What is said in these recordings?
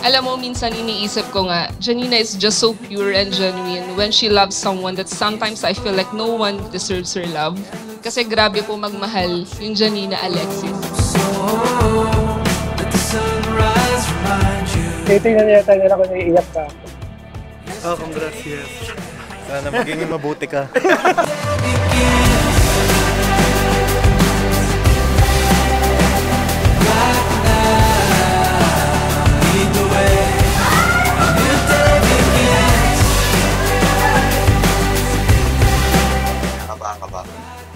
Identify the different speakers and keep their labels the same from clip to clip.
Speaker 1: Alam mo, minsan iniisip ko nga, Janina is just so pure and genuine when she loves someone that sometimes I feel like no one deserves her love. Kasi grabe po magmahal yung Janina Alexis.
Speaker 2: Tingnan niya tayo nila kung naiiyak ka.
Speaker 3: Oh, congrats, yes. Sana magiging mabuti ka.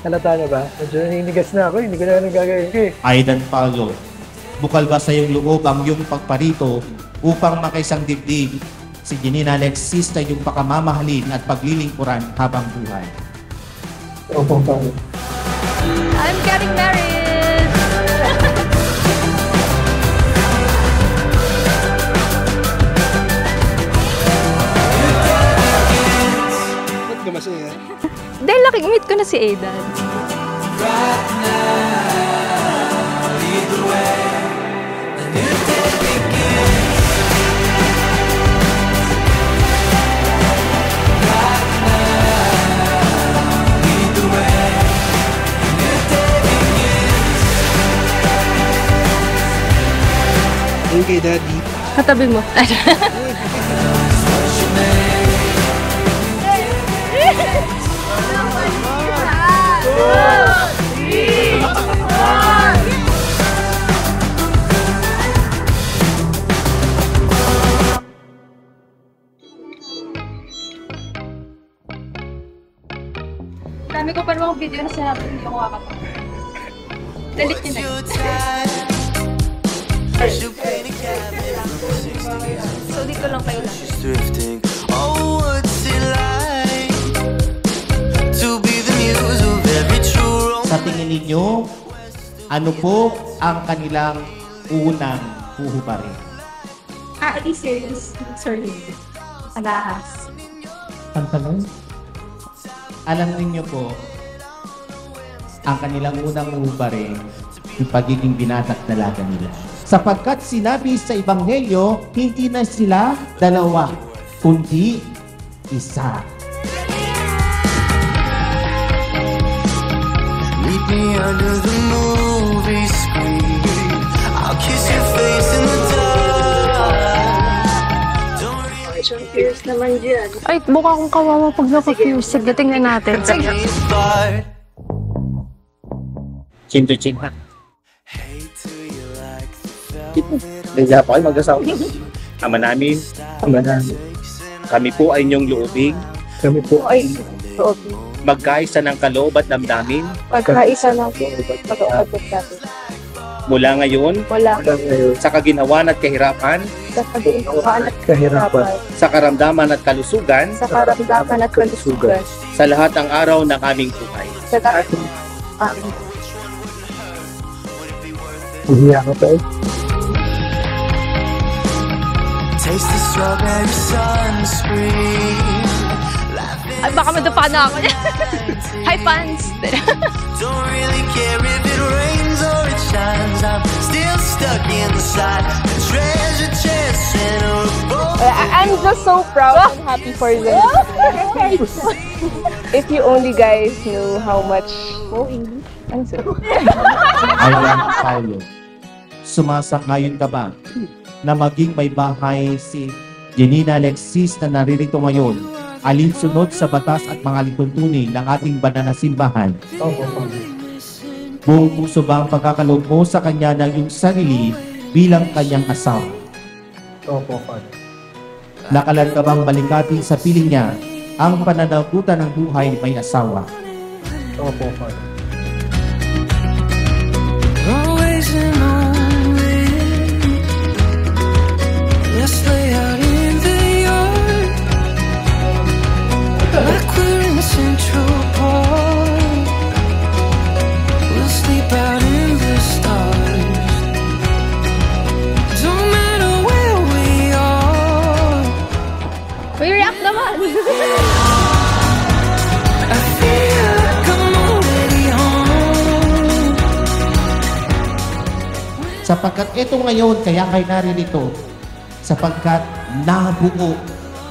Speaker 2: Halata na ba? Medyo naninigas na ako, hindi ko na gagawin ko eh.
Speaker 4: Aidan Paulo, bukal ba sa iyong loob ang iyong pagparito upang makaisang dibdib si Janina Alexis na iyong pakamamahalin at paglilingkuran habang buhay?
Speaker 2: Opo, Paulo.
Speaker 5: I'm getting married!
Speaker 3: Ba't ka masaya?
Speaker 5: Dahil nakikimit ko na si Aidan.
Speaker 3: Okay, Daddy.
Speaker 5: Katabi mo. Dami ko pa namang video na sinabi hindi ako kakatawa. Dalit niya na. So, dito lang kayo lang.
Speaker 4: Sa tingin ninyo, ano po ang kanilang unang huhubarin?
Speaker 5: Serious. Sorry. Alahas.
Speaker 2: Ang tanong?
Speaker 4: Alam ninyo po, ang kanilang unang huhubarin yung pagiging binatang dalaga nila. Sapagkat sinabi sa Ebanghelyo, hindi na sila dalawa, kundi isa.
Speaker 6: Meet me under the movie screen. I'll kiss your face in the dark.
Speaker 5: Fierce naman dyan. Ay, mukha akong kawawa pag naka-fierce. Sige, tingnan natin. Sige.
Speaker 4: Chin to chin ha. Nandiyan po kayo mag-asawa. Ama namin, kami po ay inyong loobing.
Speaker 2: Kami po ay
Speaker 4: Magkaisa ng kaloob at damdamin.
Speaker 5: Pagkaisa ng pag-uubot natin.
Speaker 4: Mula ngayon,
Speaker 5: Wala
Speaker 4: sa kaginhawan at kahirapan,
Speaker 5: sa pag-iingawan at
Speaker 2: kahirapan.
Speaker 4: sa karamdaman at kalusugan,
Speaker 5: sa karamdaman at kalusugan.
Speaker 4: sa lahat ng araw ng aming buhay.
Speaker 5: Sa lahat
Speaker 2: Hihiya ka pa eh.
Speaker 6: Taste the strawberry sunscreen.
Speaker 5: Ay, baka madapa na ako. Hi, fans!
Speaker 6: Don't really care if it rains or it shines. I'm still stuck inside the treasure chest in a boat.
Speaker 1: I'm just so proud and happy for them. If you only guys knew how much... I'm sorry.
Speaker 4: Aidan Paulo, sumasang-ayon ka ba na maging may bahay si Janina Alexis na naririto ngayon, alinsunod sa batas at mga lituntunin ng ating banal na simbahan?
Speaker 2: Opo, Paulo.
Speaker 4: Buong puso ba ang pagkakaloob mo sa kanya ng iyong sarili bilang kanyang asawa?
Speaker 2: Opo, Paulo.
Speaker 4: Nakalan ka bang balikatin sa piling niya ang pananagutan ng buhay ni may asawa?
Speaker 2: Opo, Paulo.
Speaker 6: Always and always. Let's lay out in the yard like we're in Central Park. We'll sleep out in the stars. Don't matter where we are.
Speaker 5: May react naman!
Speaker 6: I feel like I'm already home.
Speaker 4: Sapagkat ito ngayon kaya kayo naririto sapagkat nabuo,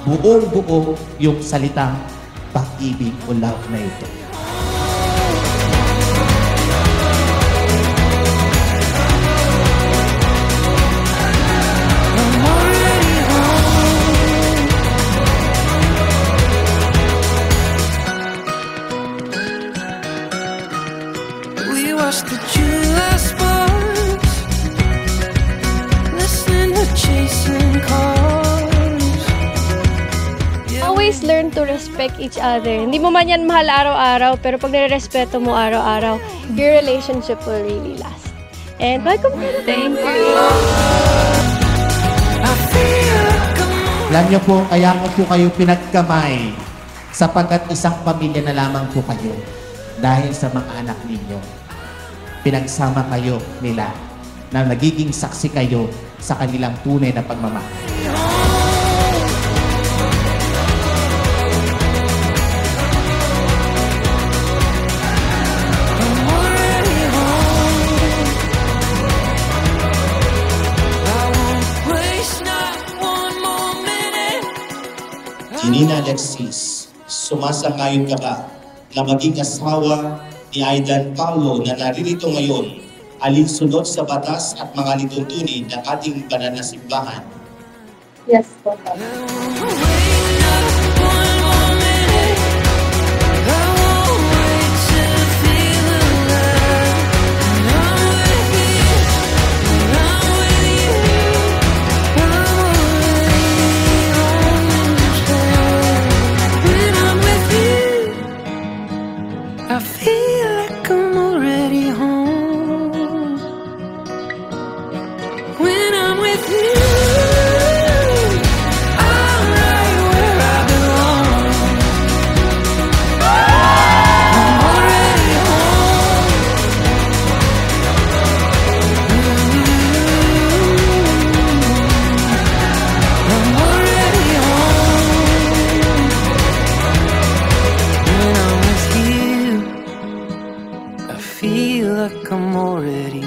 Speaker 4: buong-buo yung salitang pag-ibig o love na ito.
Speaker 6: We watched the July sparks, listening to chasing cars.
Speaker 7: Always learn to respect each other. Hindi mo man yan mahal araw-araw, pero pag nire-respeto mo araw-araw, your relationship will really last. And welcome to the thank you.
Speaker 4: Alam niyo po, kaya ko po kayo pinagkamay sapagkat isang pamilya na lamang po kayo dahil sa mga anak ninyo. Pinagsama kayo nila na nagiging saksi kayo sa kanilang tunay na pagmamahal.
Speaker 8: Nina Alexis, sumasang-ayon ka ba na maging asawa ni Aidan Paulo na naririto ngayon alinsunod sa batas at mga lituntunin ng ating banal na simbahan?
Speaker 5: Yes po.
Speaker 6: I feel like I'm already home when I'm with you. I'm right where I belong. I'm already home. I'm already home when I'm with you. I feel like I'm already